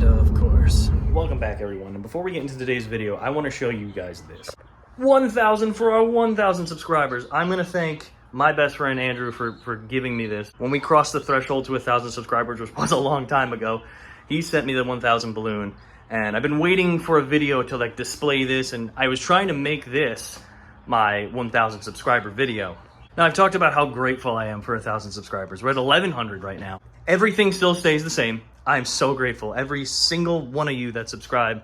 And of course. Welcome back, everyone. And before we get into today's video, I want to show you guys this. 1,000 for our 1,000 subscribers. I'm going to thank my best friend Andrew for giving me this. When we crossed the threshold to 1,000 subscribers, which was a long time ago, he sent me the 1,000 balloon. And I've been waiting for a video to like display this, and I was trying to make this my 1,000 subscriber video. Now, I've talked about how grateful I am for 1,000 subscribers. We're at 1,100 right now. Everything still stays the same. I'm so grateful. Every single one of you that subscribe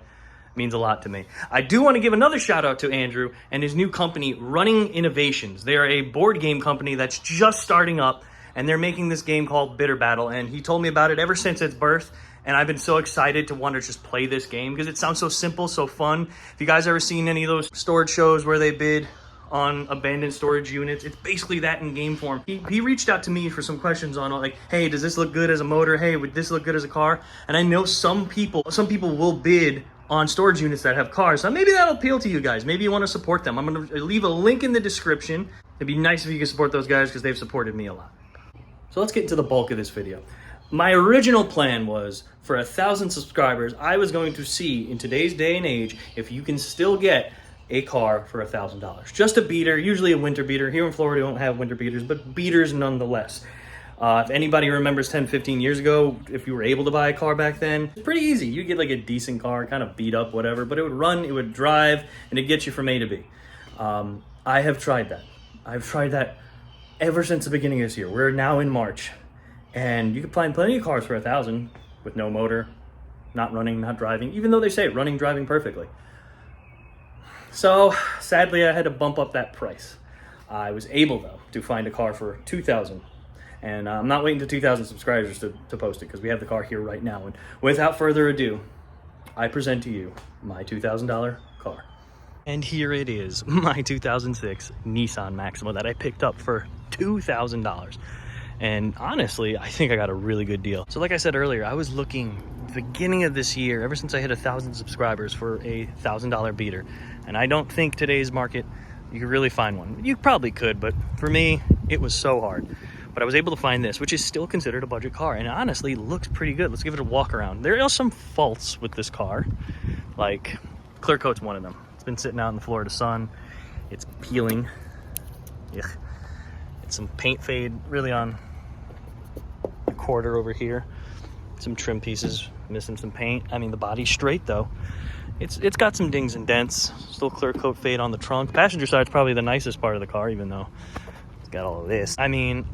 means a lot to me. I do want to give another shout out to Andrew and his new company, Running Innovations. They are a board game company that's just starting up, and they're making this game called Bitter Battle, and he told me about it ever since its birth, and I've been so excited to want to just play this game because it sounds so simple, so fun. If you guys ever seen any of those storage shows where they bid on abandoned storage units, it's basically that in game form. He reached out to me for some questions on like, hey, does this look good as a motor? Hey, would this look good as a car? And I know some people will bid on storage units that have cars, so maybe that'll appeal to you guys. Maybe you want to support them. I'm going to leave a link in the description. It'd be nice if you could support those guys because they've supported me a lot. So let's get into the bulk of this video. My original plan was for 1,000 subscribers, I was going to see in today's day and age if you can still get a car for $1,000. Just a beater, usually a winter beater. Here in Florida, we don't have winter beaters, but beaters nonetheless. If anybody remembers 10, 15 years ago, if you were able to buy a car back then, it's pretty easy. You get like a decent car, kind of beat up, whatever, but it would run, it would drive, and it'd get you from A to B. I have tried that. I've tried that ever since the beginning of this year. We're now in March, and you can find plenty of cars for $1,000 with no motor, not running, not driving, even though they say running, driving perfectly. So sadly, I had to bump up that price. I was able, though, to find a car for $2,000. And I'm not waiting to 2,000 subscribers to post it because we have the car here right now. And without further ado, I present to you my $2,000 car. And here it is, my 2006 Nissan Maxima that I picked up for $2,000. And honestly, I think I got a really good deal. So like I said earlier, I was looking the beginning of this year, ever since I hit 1,000 subscribers, for a $1,000 beater. And I don't think today's market, you could really find one. You probably could, but for me, it was so hard. But I was able to find this, which is still considered a budget car, and honestly looks pretty good. Let's give it a walk around. There are some faults with this car, like clear coat's one of them. It's been sitting out in the Florida sun. It's peeling. Yeah. It's some paint fade really on the quarter over here. Some trim pieces missing some paint. I mean, the body's straight though. It's got some dings and dents. Still clear coat fade on the trunk. Passenger side's probably the nicest part of the car, even though it's got all of this. I mean,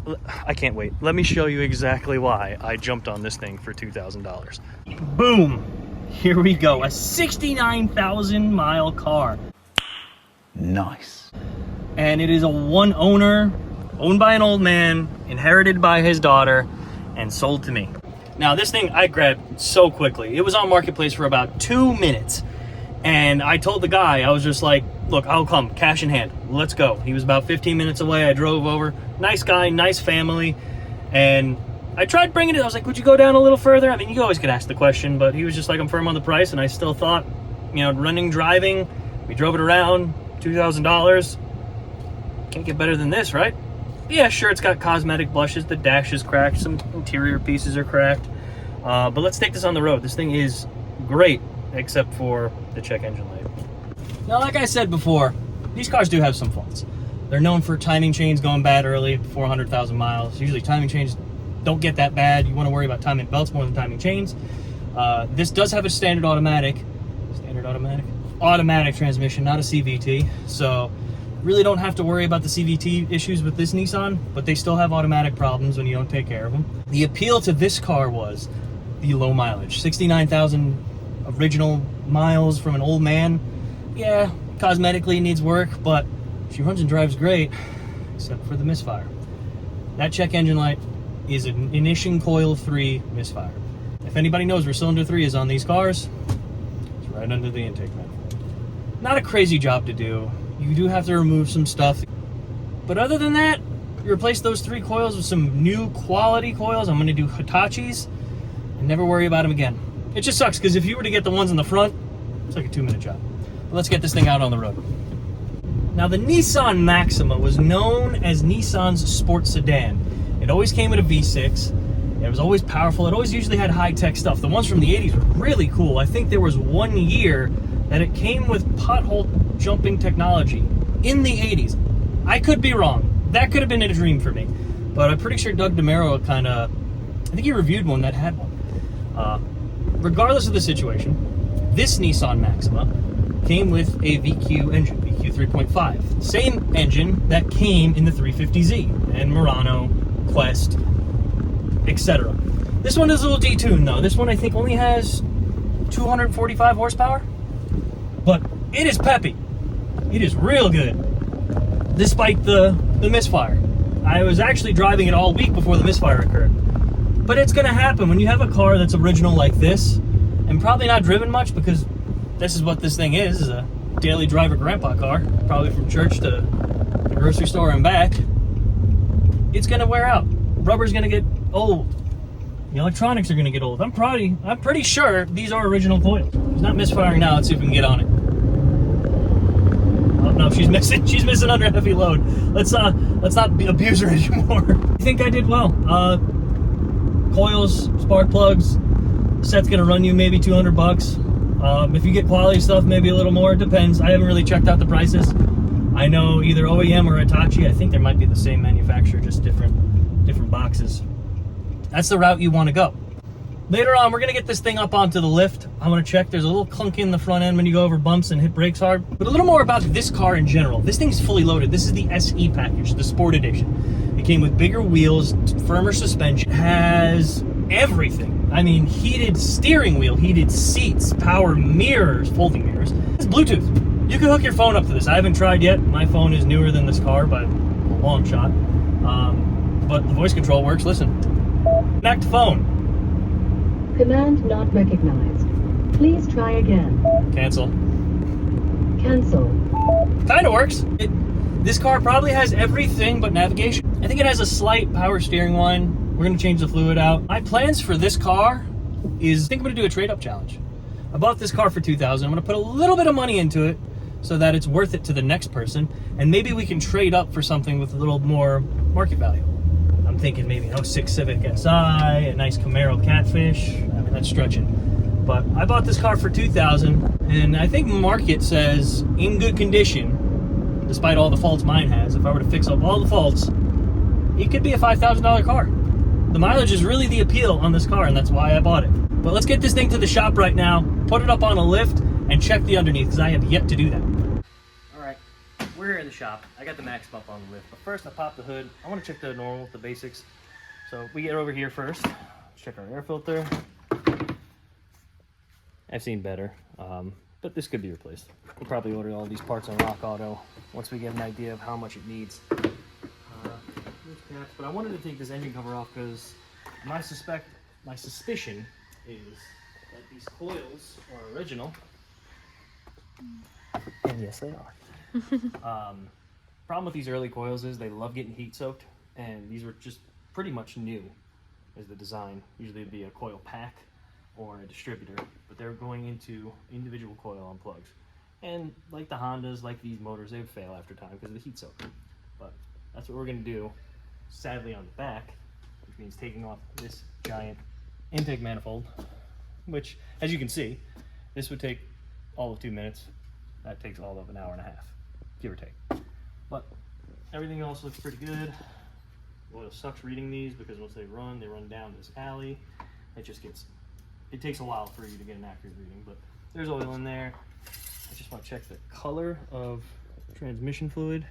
I can't wait. Let me show you exactly why I jumped on this thing for $2,000. Boom! Here we go. A 69,000 mile car. Nice. And it is a one owner, owned by an old man, inherited by his daughter, and sold to me. Now, this thing I grabbed so quickly. It was on Marketplace for about 2 minutes. And I told the guy, I was just like, look, I'll come, cash in hand, let's go. He was about 15 minutes away. I drove over. Nice guy, nice family. And I tried bringing it. I was like, would you go down a little further? I mean, you always could ask the question, but he was just like, I'm firm on the price. And I still thought, you know, running, driving, we drove it around, $2,000. Can't get better than this, right? Yeah, sure, it's got cosmetic blushes. The dash is cracked. Some interior pieces are cracked. But let's take this on the road. This thing is great, except for the check engine light. Now, like I said before, these cars do have some faults. They're known for timing chains going bad early, 400,000 miles. Usually timing chains don't get that bad. You want to worry about timing belts more than timing chains. This does have a standard automatic transmission, not a CVT. So really don't have to worry about the CVT issues with this Nissan, but they still have automatic problems when you don't take care of them. The appeal to this car was the low mileage. 69,000 original miles from an old man. Yeah, cosmetically needs work, but she runs and drives great, except for the misfire. That check engine light is an ignition coil 3 misfire. If anybody knows where cylinder 3 is on these cars, it's right under the intake manifold. Not a crazy job to do. You do have to remove some stuff. But other than that, you replace those 3 coils with some new quality coils. I'm going to do Hitachi's and never worry about them again. It just sucks because if you were to get the ones in the front, it's like a 2-minute job. But let's get this thing out on the road. Now, the Nissan Maxima was known as Nissan's sports sedan. It always came with a V6. It was always powerful. It always usually had high-tech stuff. The ones from the 80s were really cool. I think there was one year that it came with pothole jumping technology in the 80s. I could be wrong. That could have been a dream for me. But I'm pretty sure Doug DeMero kind of, I think he reviewed one that had one. Regardless of the situation, this Nissan Maxima came with a VQ engine, VQ 3.5. Same engine that came in the 350Z and Murano, Quest, etc. This one is a little detuned though. This one I think only has 245 horsepower, but it is peppy. It is real good, despite the misfire. I was actually driving it all week before the misfire occurred. But it's gonna happen when you have a car that's original like this, and probably not driven much because this is what this thing is a daily driver grandpa car, probably from church to the grocery store and back. It's gonna wear out. Rubber's gonna get old. The electronics are gonna get old. I'm pretty sure these are original coils. It's not misfiring now. Let's see if we can get on it. Oh no, she's missing. She's missing under heavy load. Let's not abuse her anymore. I think I did well. Coils, spark plugs. Set's gonna run you maybe 200 bucks. If you get quality stuff, maybe a little more. It depends. I haven't really checked out the prices. I know either OEM or Hitachi. I think there might be the same manufacturer, just different boxes. That's the route you want to go. Later on, we're gonna get this thing up onto the lift. I want to check. There's a little clunk in the front end when you go over bumps and hit brakes hard. But a little more about this car in general. This thing's fully loaded. This is the SE package, the Sport Edition. It came with bigger wheels, firmer suspension, has everything. I mean, heated steering wheel, heated seats, power mirrors, folding mirrors. It's Bluetooth. You can hook your phone up to this. I haven't tried yet. My phone is newer than this car by a long shot. But the voice control works. Listen. Connect phone. Command not recognized. Please try again. Cancel. Cancel. Kind of works. This car probably has everything but navigation. I think it has a slight power steering line. We're gonna change the fluid out. My plans for this car is, I think I'm gonna do a trade-up challenge. I bought this car for $2,000. I'm gonna put a little bit of money into it so that it's worth it to the next person, and maybe we can trade up for something with a little more market value. I'm thinking maybe an 06 Civic Si, a nice Camaro Catfish. I mean, that's stretching. But I bought this car for $2,000, and I think market says in good condition, despite all the faults mine has. If I were to fix up all the faults, it could be a $5,000 car. The mileage is really the appeal on this car, and that's why I bought it. But let's get this thing to the shop right now, put it up on a lift, and check the underneath, because I have yet to do that. All right, we're here in the shop. I got the Maxima up on the lift, but first I pop the hood. I want to check the normal, the basics. So we get over here first. Let's check our air filter. I've seen better, but this could be replaced. We'll probably order all these parts on Rock Auto once we get an idea of how much it needs. But I wanted to take this engine cover off because my suspicion is that these coils are original. And yes, they are. Problem with these early coils is they love getting heat soaked, and these were just pretty much new as the design. Usually it'd be a coil pack or a distributor, but they're going into individual coil on plugs. And like the Hondas, like these motors, they would fail after time because of the heat soak. But that's what we're gonna do, sadly, on the back, which means taking off this giant intake manifold, which, as you can see, this would take all of 2 minutes. That takes all of an hour and a half, give or take. But everything else looks pretty good. Oil sucks reading these because once they run down this alley. It takes a while for you to get an accurate reading, but there's oil in there. I just want to check the color of transmission fluid.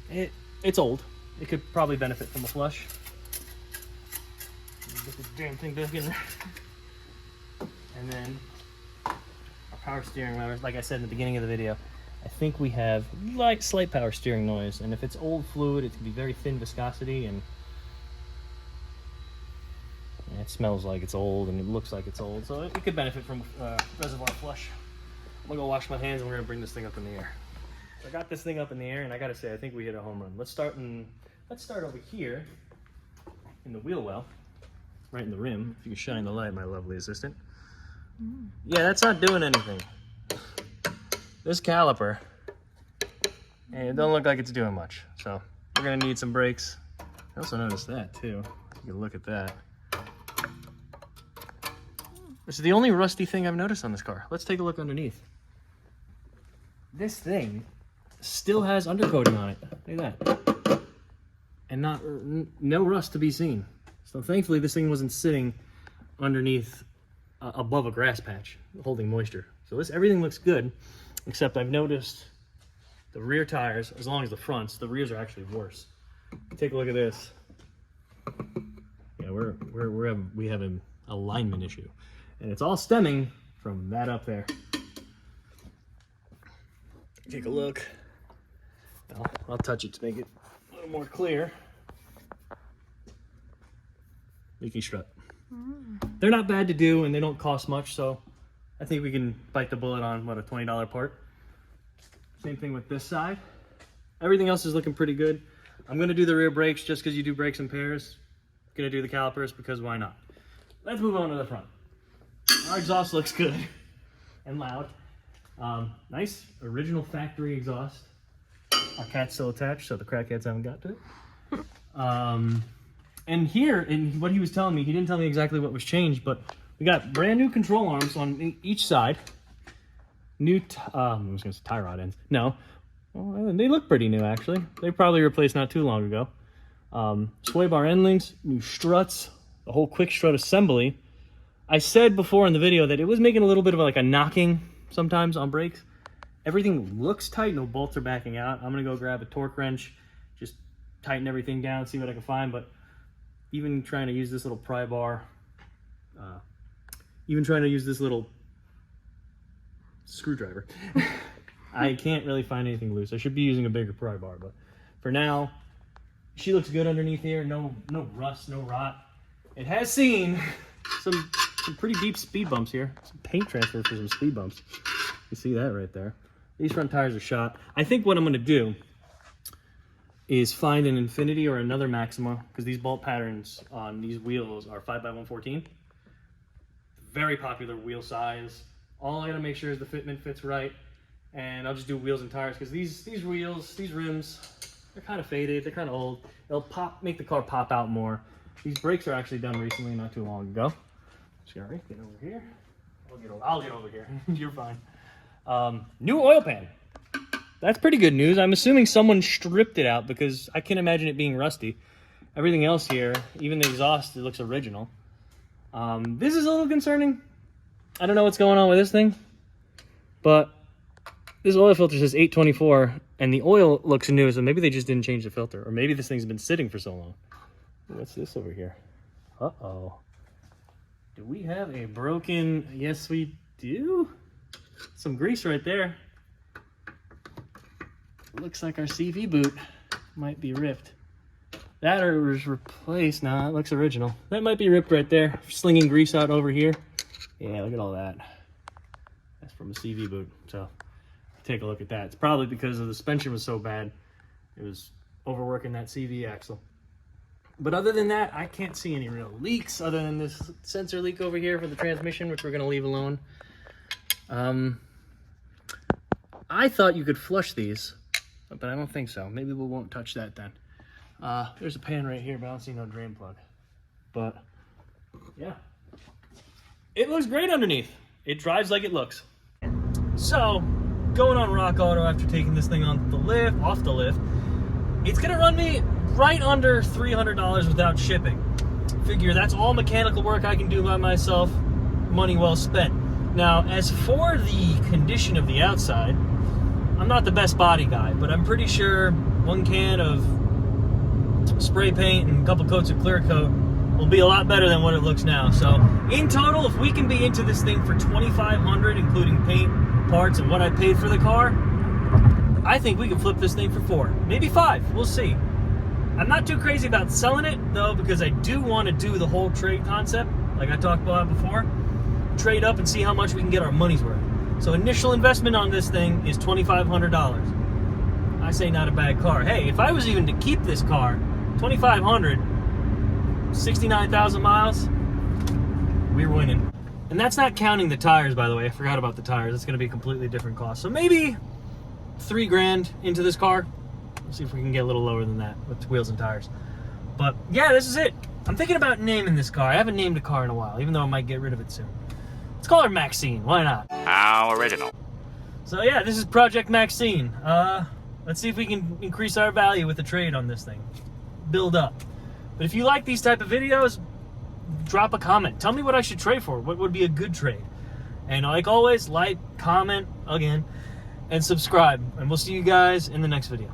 It's old. It could probably benefit from a flush. Get this damn thing back in there. And then our power steering levers, like I said in the beginning of the video, I think we have slight power steering noise, and if it's old fluid, it can be very thin viscosity, and it smells like it's old and it looks like it's old, so it could benefit from reservoir flush. I'm gonna go wash my hands and we're gonna bring this thing up in the air. So I got this thing up in the air, and I gotta say, I think we hit a home run. Let's start over here in the wheel well, right in the rim. If you can shine the light, my lovely assistant. Yeah, that's not doing anything. This caliper, and it don't look like it's doing much. So we're gonna need some brakes. I also noticed that too. You can look at that. This is the only rusty thing I've noticed on this car. Let's take a look underneath. This thing still has undercoating on it. Look at that. And no rust to be seen. So thankfully this thing wasn't sitting underneath above a grass patch holding moisture. So everything looks good, except I've noticed the rear tires, as long as the fronts, the rears are actually worse. Take a look at this. Yeah, we have an alignment issue, and it's all stemming from that up there. Take a look. I'll touch it to make it a little more clear. Leaky strut. They're not bad to do, and they don't cost much, so I think we can bite the bullet on, what, a $20 part. Same thing with this side. Everything else is looking pretty good. I'm going to do the rear brakes just because you do brakes in pairs. Going to do the calipers because why not? Let's move on to the front. Our exhaust looks good and loud. Nice original factory exhaust. Our cat's still attached, so the crackheads haven't got to it. And here, in what he was telling me, he didn't tell me exactly what was changed, but we got brand new control arms on each side. New, I was gonna say tie rod ends. No, well, they look pretty new actually. They probably replaced not too long ago. Sway bar end links, new struts, the whole quick strut assembly. I said before in the video that it was making a little bit of like a knocking sometimes on brakes. Everything looks tight, no bolts are backing out. I'm gonna go grab a torque wrench, just tighten everything down, see what I can find. But even trying to use this little pry bar, even trying to use this little screwdriver, I can't really find anything loose. I should be using a bigger pry bar, but for now, she looks good underneath here. No rust, no rot. It has seen some pretty deep speed bumps here. Some paint transfer for some speed bumps. You see that right there. These front tires are shot. I think what I'm gonna do is find an Infinity or another Maxima, because these bolt patterns on these wheels are 5x114. Very popular wheel size. All I gotta make sure is the fitment fits right, and I'll just do wheels and tires, because these wheels, these rims, they're kind of faded, they're kind of old. They'll make the car pop out more. These brakes are actually done recently, not too long ago. Sorry, get over here. I'll get over here. You're fine. New oil pan. That's pretty good news. I'm assuming someone stripped it out because I can't imagine it being rusty. Everything else here, even the exhaust, it looks original. This is a little concerning. I don't know what's going on with this thing, but this oil filter says 824 and the oil looks new, so maybe they just didn't change the filter, or maybe this thing's been sitting for so long. What's this over here? Uh-oh. Do we have a broken... Yes, we do. Some grease right there. Looks like our CV boot might be ripped. That or it was replaced. Nah, it looks original. That might be ripped right there. Slinging grease out over here. Yeah, look at all that. That's from a CV boot. So take a look at that. It's probably because the suspension was so bad. It was overworking that CV axle. But other than that, I can't see any real leaks other than this sensor leak over here for the transmission, which we're going to leave alone. I thought you could flush these, but I don't think so. Maybe we won't touch that then. There's a pan right here, but I don't see no drain plug. But yeah, it looks great underneath. It drives like it looks. So going on Rock Auto after taking this thing off the lift, it's gonna run me right under $300 without shipping. Figure that's all mechanical work I can do by myself. Money well spent. Now, as for the condition of the outside, I'm not the best body guy, but I'm pretty sure one can of spray paint and a couple coats of clear coat will be a lot better than what it looks now. So in total, if we can be into this thing for $2,500, including paint, parts, and what I paid for the car, I think we can flip this thing for $4, maybe $5, we'll see. I'm not too crazy about selling it though, because I do want to do the whole trade concept, like I talked about before. Trade up and see how much we can get our money's worth. So initial investment on this thing is $2,500. I say not a bad car. Hey, if I was even to keep this car, $2,500, 69,000 miles, we're winning. And that's not counting the tires, by the way. I forgot about the tires. It's going to be a completely different cost. So maybe $3,000 into this car. Let's see if we can get a little lower than that with wheels and tires. But yeah, this is it. I'm thinking about naming this car. I haven't named a car in a while, even though I might get rid of it soon. Let's call her Maxine. Why not? How original. So yeah, this is Project Maxine. Let's see if we can increase our value with the trade on this thing. Build up. But if you like these type of videos, drop a comment. Tell me what I should trade for. What would be a good trade? And like always, like, comment, again, and subscribe. And we'll see you guys in the next video.